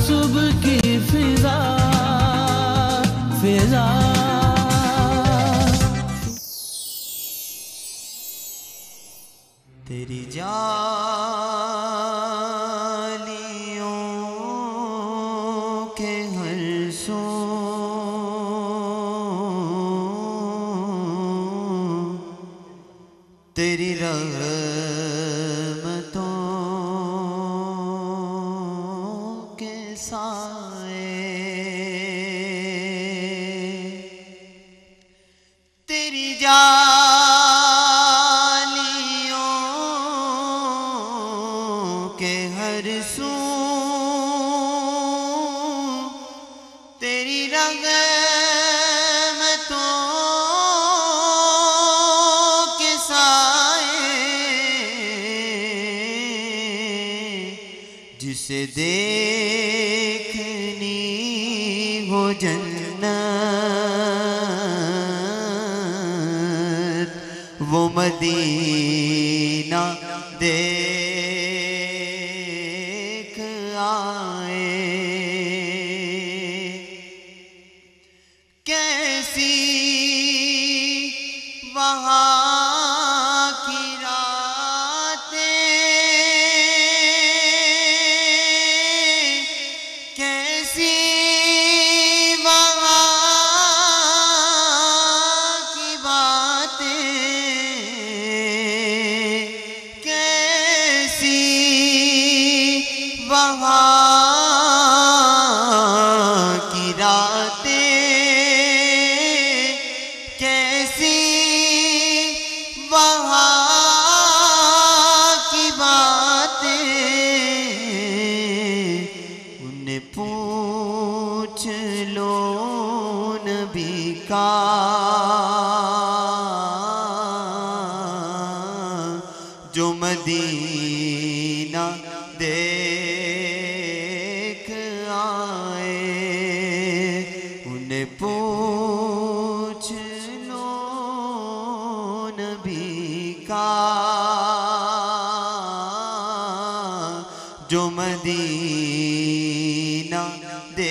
صبح کی فضا فضا تیری جالیوں کے ہر سو تیری رحمتوں کے سائے تیری جالیوں کے ہر سو تیری رحمتوں کے سائے جسے دیکھنی ہو جنت وہ مدینہ دیکھ آئے کیسی وہاں کی راتیں کیسی وہاں کی باتیں کیسی وہاں کی راتیں کیسی وہاں کی باتیں انہیں پوچھ لو نبی کا جو مدینہ دیکھ آئے انہیں پوچھ لو نبی کا جو مدینہ دیکھ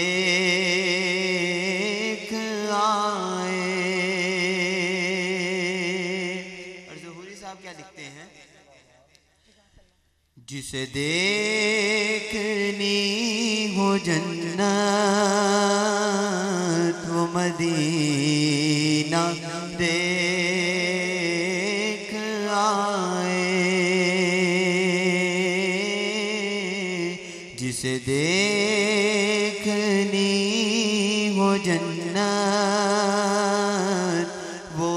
آئے۔ اور ظہوری صاحب کیا لکھتے ہیں؟ جسے دیکھنی ہو جنت وہ مدینہ دیکھ آئے جسے دیکھنی ہو جنت وہ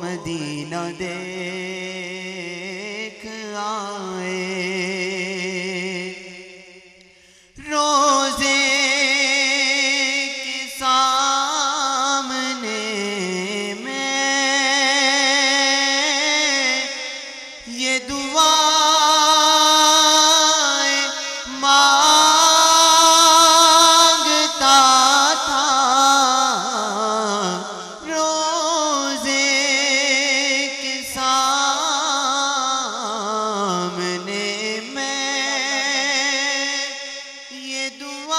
مدینہ دیکھ آئے روزے کے سامنے میں یہ دعائیں مانگتا تھا روزے کے سامنے میں یہ دعائیں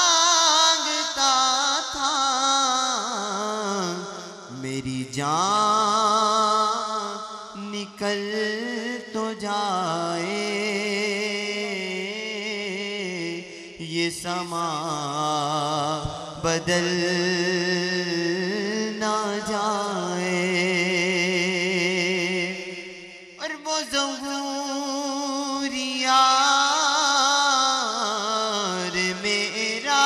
مانگتا تھا میری جان نکل تو جائے یہ سما بدل نہ جائے اور وہ ظہوری یار میرا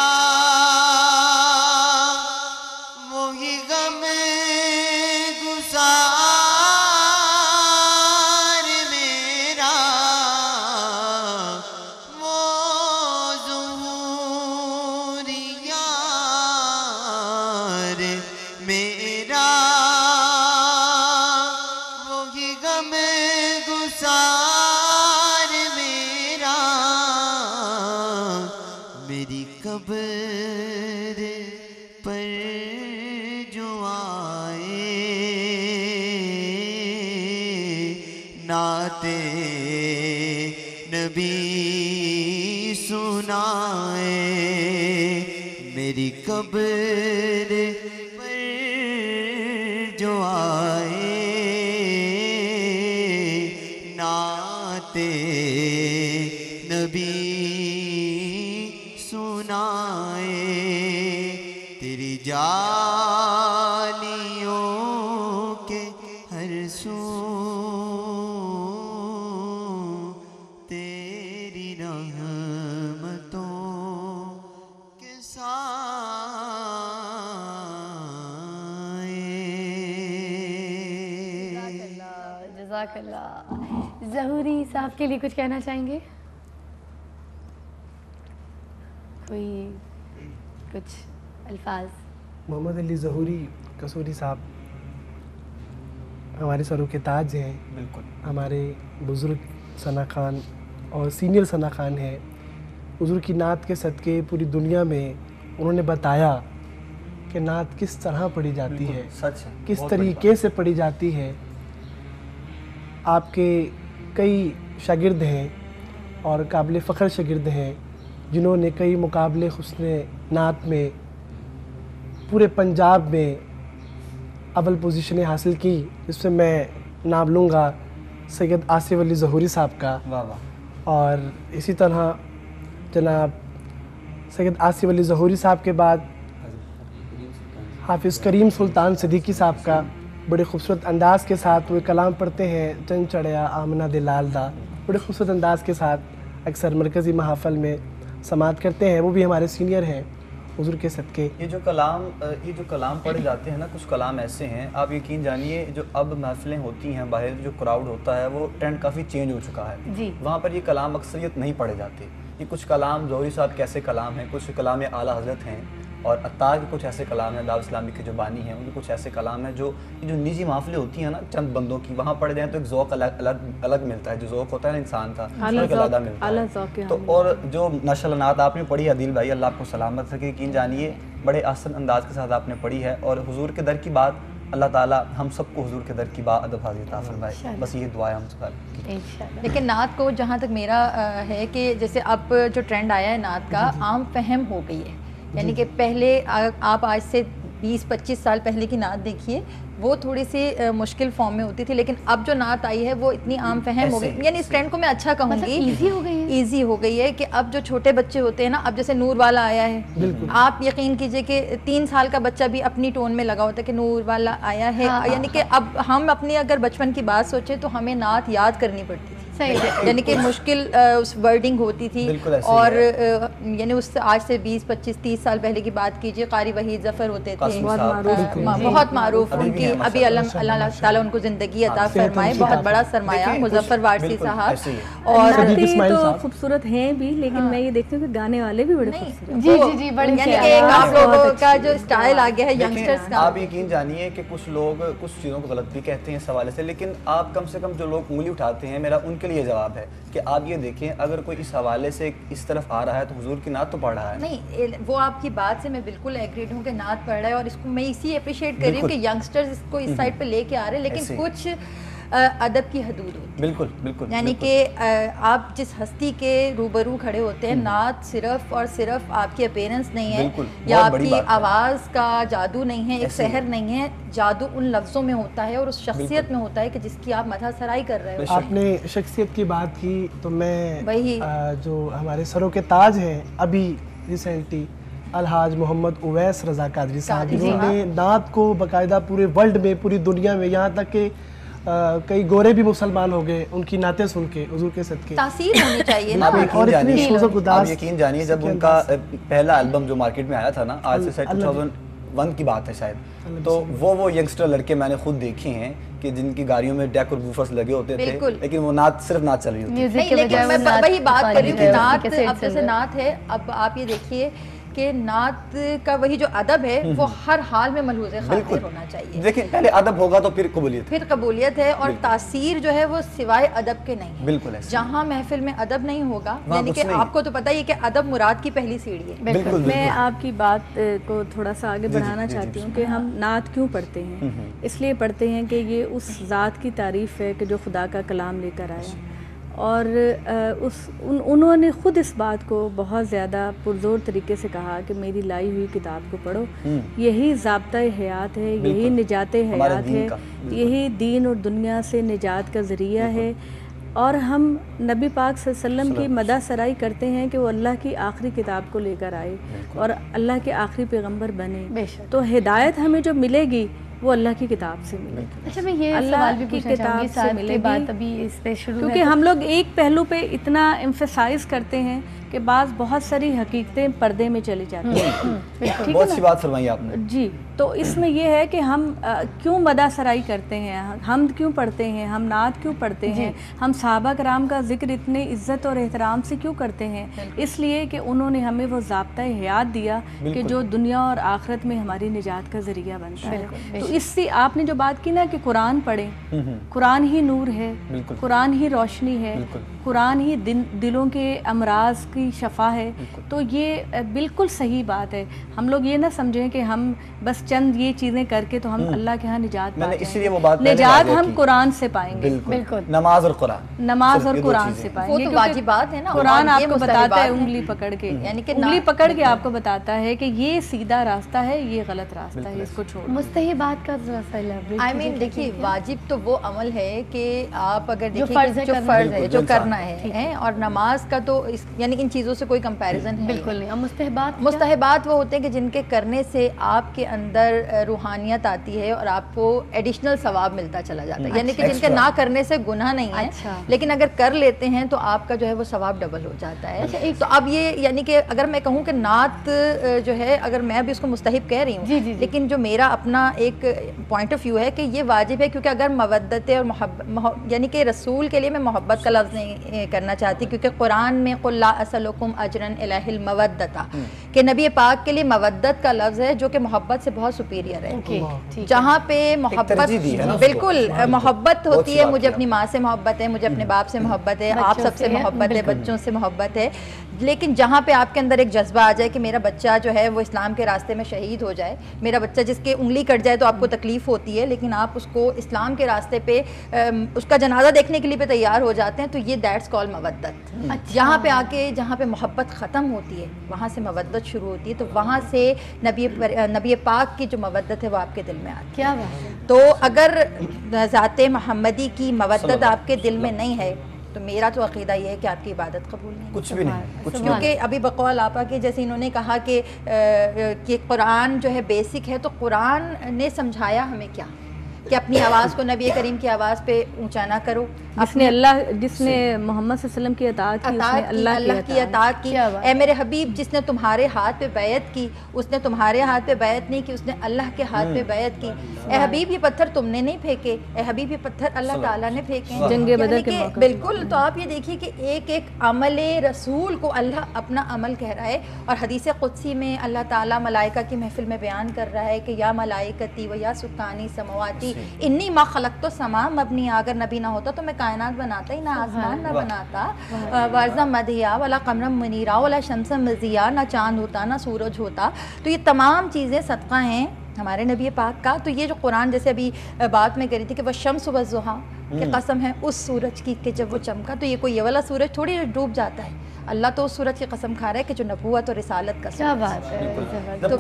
وہی غم گسار میرا وہ ظہوری یار میرا وہی غم گسار میرا میری قبر پر جو آئے نعت نبی سنائے میری قبر پر جو آئے نعت نبی سنائے تیری جانیوں کے ہر سو تیری رحمتوں کے سائے. جزاک اللہ. ظہوری صاحب کے لیے کچھ کہنا چاہیں گے؟ کوئی کچھ الفاظ؟ محمد علی ظہوری قصوری صاحب ہمارے سروں کے تاج ہیں. بالکل ہمارے بزرگ ثنا خان اور سینئر ثنا خان ہیں. حضور کی نعت کے صدقے پوری دنیا میں انہوں نے بتایا کہ نعت کس طرح پڑھی جاتی ہے, سچ ہے, کس طریقے سے پڑھی جاتی ہے. آپ کے کئی شاگرد ہیں اور قابل فخر شاگرد ہیں جنہوں نے کئی مقابلے حسن نعت میں پورے پنجاب میں اول پوزیشنیں حاصل کی, جس میں میں نام لوں گا سید آصف علی ظہوری صاحب کا. واہ واہ. اور اسی طرح جناب سید آصف علی ظہوری صاحب کے بعد حافظ کریم سلطان صدیقی صاحب کا بڑے خوبصورت انداز کے ساتھ وہ کلام پڑھتے ہیں, چن چڑھیا آمنہ دلال دا, بڑے خوبصورت انداز کے ساتھ اکثر مرکزی محافل میں سماعت کرتے ہیں. وہ بھی ہمارے سینئر ہیں حضور کے صدقے. یہ جو کلام پڑھے جاتے ہیں نا, کچھ کلام ایسے ہیں آپ یقین جانیے جو اب محفلیں ہوتی ہیں باہر جو کراؤڈ ہوتا ہے وہ ٹرینڈ کافی چینج ہو چکا ہے. وہاں پر یہ کلام اکثریت نہیں پڑھے جاتے. یہ کچھ کلام ظہوری صاحب کے ایسے کلام ہیں, کچھ کلام اعلیٰ حضرت ہیں اور عطار کے کچھ ایسے کلام ہیں, دعوت اسلامی کے جو بانی ہیں ان کے کچھ ایسے کلام ہیں جو نجی محفلیں ہوتی ہیں نا چند بندوں کی, وہاں پڑھ جائیں تو ایک ذوق الگ ملتا ہے. جو ذوق ہوتا ہے نا انسان کا علیحدہ ملتا ہے. تو اور جو نشر نعت آپ نے پڑھی ہے عدیل بھائی, اللہ آپ کو سلامت رکھے. یقین جانیے بڑے آسان انداز کے ساتھ آپ نے پڑھی ہے اور حضور کے در کی بات اللہ تعالیٰ ہم سب کو حضور کے در کی بات ادب حاضر عطا فرمائے. بس یہ دعا ہے ہم سب کی. لیکن نعت کو جہاں تک میرا ہے کہ جیسے اب جو ٹرینڈ آیا ہے نعت کا عام فہم ہو گئی ہے. یعنی کہ پہلے آپ آج سے 20-25 سال پہلے کی نعت دیکھیے وہ تھوڑی سی مشکل فارم میں ہوتی تھی, لیکن اب جو نعت آئی ہے وہ اتنی عام فہم ہو گئی. یعنی اس ٹرینڈ کو میں اچھا کہوں گی, ایزی ہو گئی ہے کہ اب جو چھوٹے بچے ہوتے ہیں نا, اب جیسے نور والا آیا ہے, آپ یقین کیجئے کہ 3 سال کا بچہ بھی اپنی ٹون میں لگا ہوتا ہے کہ نور والا آیا ہے. یعنی کہ اب ہم اپنی اگر بچپن کی بات سوچیں تو ہمیں نعت یاد کرنی پڑتی تھی, یعنی کہ مشکل اس ورڈنگ ہوتی تھی. اور یعنی اس سے آج سے 20-25-30 سال پہلے کی بات کیجئے, قاری وحید ظفر ہوتے تھے, بہت معروف, ان کی ابھی اللہ تعالیٰ ان کو زندگی عطا فرمائے, بہت بڑا سرمایہ مظفر وارثی صاحب. اور تو خوبصورت ہیں بھی, لیکن میں یہ دیکھتی ہوں کہ گانے والے بھی بڑے خوبصورت. جی بڑے, یعنی کہ آپ لوگوں کا جو اسٹائل آ گیا ہے ینگسٹرز کا. آپ یقین جانیے کہ کچھ لوگ کچھ چیزوں کو غلط بھی کہتے ہیں اس حوالے سے, لیکن آپ کم سے کم جو لوگ انگلی اٹھاتے ہیں, میرا ان کے لیے جواب ہے کہ آپ یہ دیکھیں اگر کوئی اس حوالے سے اس طرف آ رہا ہے تو حضور کی نعت تو پڑھ رہا ہے. نہیں, وہ آپ کی بات سے میں بالکل ایگریڈ ہوں کہ نعت پڑھ رہا ہے, اور اس کو میں اسی اپریشیٹ کر رہی ہوں کہ ینگسٹرز اس کو اس سائڈ پہ لے کے آ رہے ہیں, لیکن کچھ ادب کی حدود ہوتی ہے. بالکل. یعنی کہ آپ جس ہستی کے روبرو کھڑے ہوتے ہیں, نعت صرف اور صرف آپ کی اپیرنس نہیں ہے یا آپ کی آواز کا جادو نہیں ہے, ایک سحر نہیں ہے. جادو ان لفظوں میں ہوتا ہے اور اس شخصیت میں ہوتا ہے کہ جس کی آپ مدح سرائی کر رہے ہو. آپ نے شخصیت کی بات کی تو میں جو ہمارے سروں کے تاج ہیں ابھی ریسنٹلی الحاج محمد اویس رضا قادری صاحب, جنہوں نے نعت کو باقاعدہ پورے ورلڈ میں, پوری دنیا میں, یہاں تک کہ کئی گورے بھی مسلمان ہو گئے ان کی نعتیں سن کے حضور کے صدقے. تاثیر ہونی چاہیے نا. آپ یقین جانیے جب ان کا پہلا البم جو مارکیٹ میں آیا تھا نا, آج سے 2001 کی بات ہے شاید, تو وہ ینگسٹر لڑکے میں نے خود دیکھے ہیں کہ جن کی گاڑیوں میں ڈیک اور بوفرز لگے ہوتے تھے, لیکن وہ نعت صرف نعت چل رہی ہوتی. نہیں, لیکن میں وہی بات کر رہی ہوں کہ نعت, اب جیسے نعت ہے, اب آپ یہ دیکھیے کہ نعت کا وہی جو ادب ہے وہ ہر حال میں ملحوظ خاطر ہونا چاہیے. دیکھیں پہلے ادب ہوگا تو پھر قبولیت ہے, اور تاثیر جو ہے وہ سوائے ادب کے نہیں ہے. بالکل. جہاں محفل میں ادب نہیں ہوگا, یعنی کہ آپ کو تو پتہ ہی کہ ادب مراد کی پہلی سیڑھی ہے. میں آپ کی بات کو تھوڑا سا آگے بڑھانا چاہتی ہوں کہ ہم نعت کیوں پڑھتے ہیں. اس لیے پڑھتے ہیں کہ یہ اس ذات کی تعریف ہے کہ جو خدا کا کلام لے کر آیا, اور انہوں نے خود اس بات کو بہت زیادہ پرزور طریقے سے کہا کہ میری لائی ہوئی کتاب کو پڑھو، یہی ضابطہ حیات ہے، یہی نجات حیات ہے، یہی دین اور دنیا سے نجات کا ذریعہ ہے۔ اور ہم نبی پاک صلی اللہ علیہ وسلم کی مدح سرائی کرتے ہیں کہ وہ اللہ کی آخری کتاب کو لے کر آئے اور اللہ کے آخری پیغمبر بنے، تو ہدایت ہمیں جو ملے گی وہ اللہ کی کتاب سے ملے گی۔ اچھا میں یہ سوال بھی پوچھنا چاہوں گی، ساتھ میں بات ابھی اس پہ شروع ہے کیونکہ ہم لوگ ایک پہلو پہ اتنا ایمفیسائز کرتے ہیں کہ بعض بہت ساری حقیقتیں پردے میں چلی جاتی ہیں۔ بہت سی بات فرمائی آپ نے۔ جی، تو اس میں یہ ہے کہ ہم کیوں مدح سرائی کرتے ہیں، حمد کیوں پڑھتے ہیں، ہم نعت کیوں پڑھتے ہیں، ہم صحابہ کرام کا ذکر اتنے عزت اور احترام سے کیوں کرتے ہیں؟ اس لیے کہ انہوں نے ہمیں وہ ضابطہ حیات دیا کہ جو دنیا اور آخرت میں ہماری نجات کا ذریعہ بنتا ہے۔ تو اس سے آپ نے جو بات کی نا کہ قرآن پڑھیں، قرآن ہی نور ہے، قرآن ہی روشنی ہے، قرآن ہی دلوں کے امراض کی شفا ہے، تو یہ بالکل صحیح بات ہے۔ ہم لوگ یہ نہ سمجھیں کہ ہم بس چند یہ چیزیں کر کے تو ہم اللہ کے ہاں نجات پائیں گے، نجات ہم قرآن سے پائیں گے، بالکل نماز اور قرآن، نماز اور قرآن سے پائیں گے، وہ تو واجبات ہے نا۔ قرآن آپ کو بتاتا ہے انگلی پکڑ کے، یعنی کہ انگلی پکڑ کے آپ کو بتاتا ہے کہ یہ سیدھا راستہ ہے، یہ غلط راستہ ہے، اس کو چھوڑو۔ مستحبات کا آئی مین دیکھیے، واجب تو وہ عمل ہے کہ آپ اگر دیکھیں جو فرض ہے جو کرنا ہے، اور نماز کا تو یعنی ان چیزوں سے کوئی کمپیریزن ہے بالکل نہیں۔ اور مستحبات وہ ہوتے ہیں کہ جن کے کرنے سے آپ کے اندر روحانیت آتی ہے اور آپ کو ایڈیشنل ثواب ملتا چلا جاتا ہے، یعنی کہ جن کے نہ کرنے سے گناہ نہیں ہے، لیکن اگر کر لیتے ہیں تو آپ کا جو ہے وہ ثواب ڈبل ہو جاتا ہے۔ تو اب یہ یعنی کہ اگر میں کہوں کہ نعت جو ہے، اگر میں بھی اس کو مستحب کہہ رہی ہوں، لیکن جو میرا اپنا ایک پوائنٹ آف ویو ہے کہ یہ واجب ہے، کیونکہ اگر مودت اور محبت یعنی کہ رسول کے لیے میں محبت کا لفظ نہیں کرنا چاہتی، کیونکہ قرآن میں قل لا اسألکم اجرا الا المودۃ، کہ نبی پاک کے لیے مودت کا لفظ ہے جو کہ محبت سے بہت سپیریئر ہے۔ جہاں پہ محبت بالکل محبت ہوتی ہے، مجھے اپنی ماں سے محبت ہے، مجھے اپنے باپ سے محبت ہے، آپ سب سے محبت ہے، بچوں سے محبت ہے، لیکن جہاں پہ آپ کے اندر ایک جذبہ آ جائے کہ میرا بچہ جو ہے وہ اسلام کے راستے میں شہید ہو جائے، میرا بچہ جس کے انگلی کٹ جائے تو آپ کو تکلیف ہوتی ہے، لیکن آپ اس کو اسلام کے راستے پہ اس کا جنازہ دیکھنے کے لیے تیار ہو جاتے ہیں، تو یہ دیٹس کال مودت۔ جہاں پہ آ کے جہاں پہ محبت ختم ہوتی ہے وہاں سے مودت شروع ہوتی ہے، تو وہاں سے نبی پاک کی جو مودت ہے وہ آپ کے دل میں آتی ہے۔ کیا بات ہے۔ تو اگر ذات محمدی کی مودت آپ کے دل میں نہیں ہے تو میرا تو عقیدہ یہ ہے کہ آپ کی عبادت قبول نہیں، کچھ بھی نہیں، کیونکہ ابھی بقول آپا کے جیسے انہوں نے کہا کہ قرآن جو ہے بیسک ہے، تو قرآن نے سمجھایا ہمیں کیا کہ اپنی آواز کو نبی کریم کی آواز پہ اونچا نہ کرو، جس نے محمد صلی اللہ علیہ وسلم کی اطاعت کی، اس نے اللہ کی اطاعت کی۔ اے میرے حبیب، جس نے تمہارے ہاتھ پہ بیعت کی اس نے تمہارے ہاتھ پہ بیعت نہیں کی، اس نے اللہ کے ہاتھ پہ بیعت کی۔ اے حبیب، یہ پتھر تم نے نہیں پھینکے، اے حبیب یہ پتھر اللہ تعالیٰ نے پھینکے ہیں، جنگ بدر کے موقع۔ بالکل۔ تو آپ یہ دیکھیے کہ ایک ایک عمل رسول کو اللہ اپنا عمل کہہ رہا ہے، اور حدیث قدسی میں اللہ تعالیٰ ملائکہ کی محفل میں بیان کر رہا ہے کہ یا ملائکتی و یا سکانی سماواتی انی ما خلقت السماء مبنی، اگر نبی نہ ہوتا تو میں کائنات بناتا ہی نہ، آسمان نہ بناتا، وارزا مدھیا ولا قمر منیرا ولا شمس مضیا، نہ چاند ہوتا نہ سورج ہوتا۔ تو یہ تمام چیزیں صدقہ ہیں ہمارے نبی پاک کا۔ تو یہ جو قرآن جیسے ابھی بات میں کری تھی کہ وہ شمس و ضحیٰ کہ قسم ہے اس سورج کی کہ جب وہ چمکا، تو یہ کوئی یہ والا سورج تھوڑی ڈوب جاتا ہے، اللہ تو اس سورج کی قسم کھا رہا ہے کہ جو نبوت اور رسالت کا کیا بات ہے۔ جب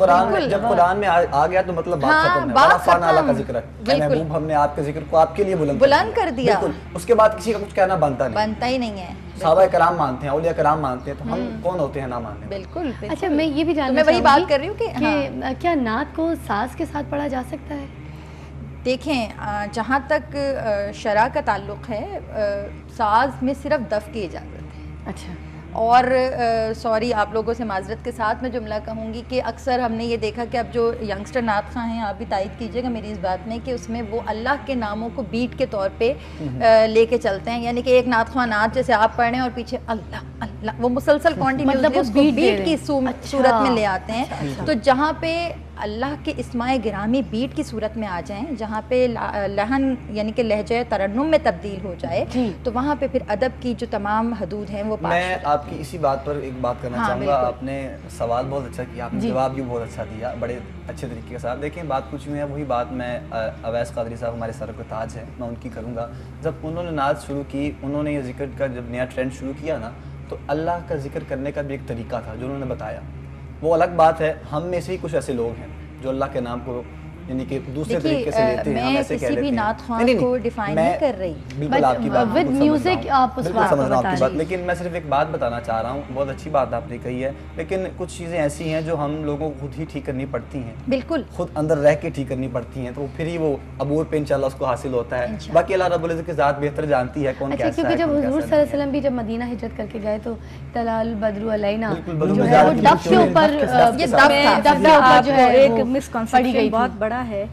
قرآن میں آ گیا تو مطلب بات ختم ہے، بات اللہ کا ذکر ہے، محبوب ہم نے آپ کے ذکر کو آپ کے لیے بلند کر دیا، اس کے بعد کسی کا کچھ کہنا بنتا ہی نہیں ہے۔ صحابہ کرام مانتے ہیں، اولیاء کرام مانتے ہیں، تو ہم کون ہوتے ہیں نہ ماننے؟ بالکل۔ اچھا میں یہ بھی جاننا میں وہی بات کر رہی ہوں کہ کیا نعت کو ساز کے ساتھ پڑھا جا سکتا ہے؟ دیکھیں، جہاں تک شرع کا تعلق ہے، ساز میں صرف دف کی اجازت ہے۔ اچھا۔ اور سوری آپ لوگوں سے معذرت کے ساتھ میں جملہ کہوں گی کہ اکثر ہم نے یہ دیکھا کہ اب جو ینگسٹر نعت خواں ہیں، آپ بھی تائید کیجیے گا میری اس بات میں، کہ اس میں وہ اللہ کے ناموں کو بیٹ کے طور پہ لے کے چلتے ہیں، یعنی کہ ایک نعت خواں نعت جیسے آپ پڑھ رہے ہیں اور پیچھے اللہ اللہ، وہ مسلسل کنٹینیوسلی اس کو بیٹ کی صورت میں لے آتے ہیں۔ تو جہاں پہ اللہ کے اسماء گرامی بیٹ کی صورت میں آ جائیں جہاں پہ لہن یعنی کہ لہجہ ترنم میں تبدیل ہو جائے تو وہاں پہ پھر ادب کی جو تمام حدود ہیں وہ پاش میں آپ کی اسی بات پر ایک بات کرنا چاہوں گا. آپ نے سوال بہت اچھا کیا, آپ نے جواب بھی بہت اچھا دیا بڑے اچھے طریقے کے ساتھ. دیکھیں بات کچھ ہوئی ہے, وہی بات میں اویس قادری صاحب ہمارے سر کو تاج ہے, میں ان کی کروں گا. جب انہوں نے نعت شروع کی, انہوں نے یہ ذکر کا جب نیا ٹرینڈ شروع کیا نا, تو اللہ کا ذکر کرنے کا بھی ایک طریقہ تھا جو انہوں نے بتایا. وہ الگ بات ہے, ہم میں سے ہی کچھ ایسے لوگ ہیں جو اللہ کے نام کو یعنی کہ دوسرے طریقے سے لیتے ہیں, ہم ایسے کہہ لیتے ہیں. میں کسی بھی نعت خوان کو ڈیفائن نہیں کر رہی, بالکل آپ کی بات ود میوزک آپ اس بات کو بتا رہی. لیکن میں صرف ایک بات بتانا چاہ رہا ہوں, بہت اچھی بات آپ نے کہی ہے, لیکن کچھ چیزیں ایسی ہیں جو ہم لوگوں کو خود ہی ٹھیک کرنی پڑتی ہیں, بالکل خود اندر رہ کے ٹھیک کرنی پڑتی ہیں, تو پھر ہی وہ عبور پہ انشاءاللہ اس کو حاصل ہوتا ہے. باقی اللہ رب العزت کی ذات بہتر جانتی ہے کون کیسا ہے. کیونکہ جب حضور صلی اللہ علیہ وسلم بھی جب مدینہ ہجرت کر کے گئے تو طلع البدر علینا جو ہے وہ ڈب کے اوپر جو ہے ایک مسکنسپشن بہت بڑا ہے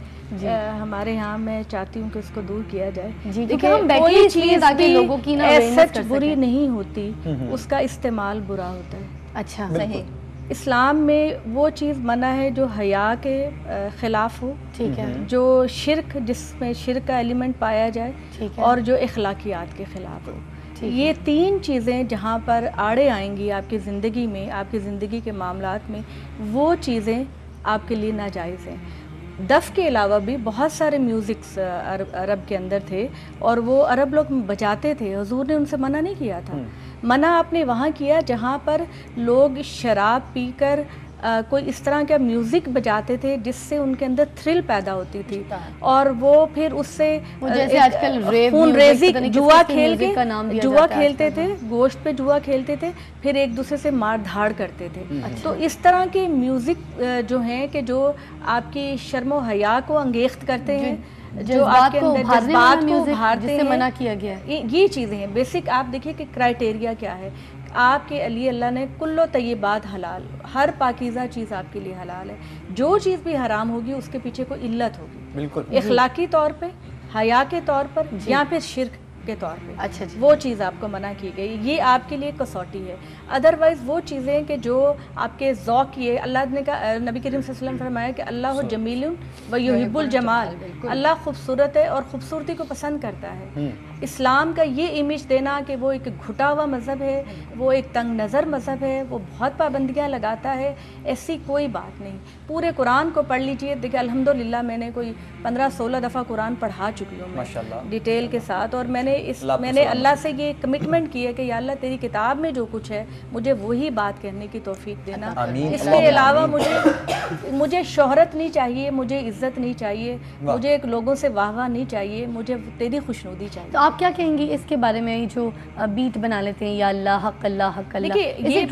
ہمارے یہاں, میں چاہتی ہوں کہ اس کو دور کیا جائے. کیونکہ ہم کوئی چیز تاکہ لوگوں کی نا سچ بری نہیں ہوتی, اس کا استعمال برا ہوتا ہے. اچھا صحیح. اسلام میں وہ چیز منع ہے جو حیا کے خلاف ہو, ٹھیک ہے, جو شرک جس میں شرک کا ایلیمنٹ پایا جائے, اور جو اخلاقیات کے خلاف ہو. یہ تین چیزیں جہاں پر آڑے آئیں گی آپ کی زندگی میں, آپ کی زندگی کے معاملات میں, وہ چیزیں آپ کے لیے ناجائز ہیں. دف کے علاوہ بھی بہت سارے میوزکس عرب کے اندر تھے اور وہ عرب لوگ بجاتے تھے, حضور نے ان سے منع نہیں کیا تھا. منع آپ نے وہاں کیا جہاں پر لوگ شراب پی کر کوئی اس طرح کا میوزک بجاتے تھے جس سے ان کے اندر تھرل پیدا ہوتی تھی, اور وہ پھر اس سے خون ریزی جوا کھیلتے تھے, گوشت پہ جوا کھیلتے تھے, پھر ایک دوسرے سے مار دھاڑ کرتے تھے. تو اس طرح کے میوزک جو ہیں کہ جو آپ کی شرم و حیا کو انگیخت کرتے ہیں, جو آپ کے اندر جذبات کو ابھارتے ہیں, منع کیا گیا ہے. یہ چیزیں ہیں بیسک. آپ دیکھیے کہ کرائٹیریا کیا ہے آپ کے علی اللہ نے کل و طیبات حلال, ہر پاکیزہ چیز آپ کے لیے حلال ہے. جو چیز بھی حرام ہوگی اس کے پیچھے کوئی علت ہوگی, بالکل اخلاقی طور پہ, حیا کے طور پر, یا پھر شرک کے طور پہ. اچھا وہ چیز آپ کو منع کی گئی, یہ آپ کے لیے کسوٹی ہے. ادروائز وہ چیزیں کہ جو آپ کے ذوق, یہ اللہ نے کہا, نبی کریم صلی اللہ علیہ وسلم فرمایا کہ اللہ جمیل و یحب الجمال, اللہ خوبصورت ہے اور خوبصورتی کو پسند کرتا ہے. اسلام کا یہ امیج دینا کہ وہ ایک گھٹا ہوا مذہب ہے, وہ ایک تنگ نظر مذہب ہے, وہ بہت پابندیاں لگاتا ہے, ایسی کوئی بات نہیں. پورے قرآن کو پڑھ لیجئے. دیکھیں الحمدللہ میں نے کوئی 15-16 دفعہ قرآن پڑھا چکی ہوں میں ڈیٹیل کے ساتھ, اور میں نے اللہ سے یہ کمٹمنٹ کی ہے کہ یا اللہ تیری کتاب میں جو کچھ ہے مجھے وہی بات کہنے کی توفیق دینا. اس کے علاوہ مجھے شہرت نہیں چاہیے, مجھے عزت نہیں چاہیے, مجھے لوگوں سے واہ واہ نہیں چاہیے, مجھے تیری خوشنودی چاہیے. تو آپ کیا کہیں گی اس کے بارے میں, جو بیٹ بنا لیتے ہیں یا اللہ حق اللہ حق اللہ, یہ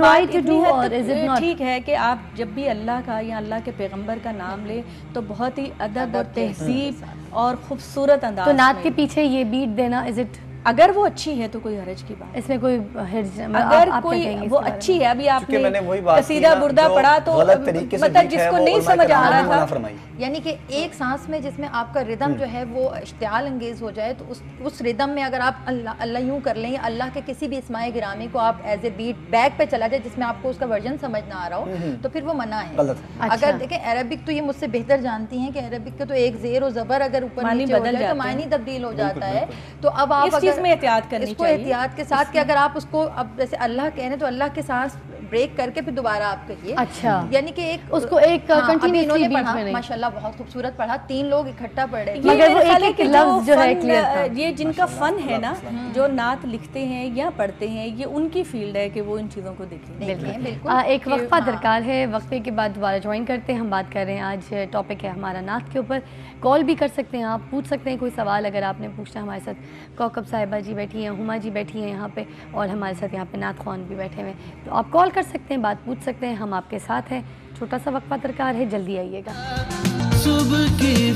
ٹھیک ہے کہ آپ جب بھی اللہ کا یا اللہ کے پیغمبر کا نام لے تو بہت ہی ادب اور تہذیب اور خوبصورت انداز. تو نعت کے پیچھے یہ بیٹ دینا, از اٹ اگر وہ اچھی ہے تو کوئی حرج کی بات, اس میں کوئی حرج, اگر کوئی وہ اچھی ہے. ابھی آپ نے قصیدہ بردہ پڑھا تو مطلب جس کو نہیں سمجھ آ رہا تھا, یعنی کہ ایک سانس میں جس میں آپ کا ردم جو ہے وہ اشتعال انگیز ہو جائے, تو اس ردم میں اگر آپ اللہ یوں کر لیں, یا اللہ کے کسی بھی اسماء گرامی کو آپ ایز اے بیٹ بیک پہ چلا جائے جس میں آپ کو اس کا ورژن سمجھ نہ آ رہا ہو, تو پھر وہ منع ہے. اگر دیکھیں عربک تو یہ مجھ سے بہتر جانتی ہیں کہ عربک کا تو ایک زیر و زبر اگر اوپر نیچے ہو جائے تو معنی تبدیل ہو جاتا ہے. تو اب آپ میں احتیاط کرنی اس کو احتیاط کے ساتھ کہ اگر آپ اس کو اب جیسے اللہ کہہ رہے ہیں تو اللہ کے سانس بریک کر کے پھر دوبارہ آپ کہیے. اچھا, یعنی کہ ایک اس کو ایک کنٹینیوسلی پڑھا, ماشاءاللہ بہت خوبصورت پڑھا, 3 لوگ اکٹھا پڑھ رہے. مگر وہ ایک لفظ جو ہے کلیئر تھا. یہ جن کا فن ہے نا, جو نعت لکھتے ہیں یا پڑھتے ہیں, یہ ان کی فیلڈ ہے کہ وہ ان چیزوں کو دیکھیں. بالکل. ایک وقفہ درکار ہے, وقفے کے بعد دوبارہ جوائن کرتے ہیں. ہم بات کر رہے ہیں, آج ٹاپک ہے ہمارا نعت کے اوپر. کال بھی کر سکتے ہیں آپ, پوچھ سکتے ہیں کوئی سوال اگر آپ نے پوچھنا. ہمارے ساتھ کوکب صاحبہ جی بیٹھی ہیں, ہما جی بیٹھی ہیں یہاں پہ, اور ہمارے ساتھ یہاں پہ نعت خوان بھی بیٹھے ہوئے ہیں. تو آپ کال کر سکتے ہیں, بات پوچھ سکتے ہیں, ہم آپ کے ساتھ ہیں. چھوٹا سا وقفہ درکار ہے, جلدی آئیے گا. صبح کی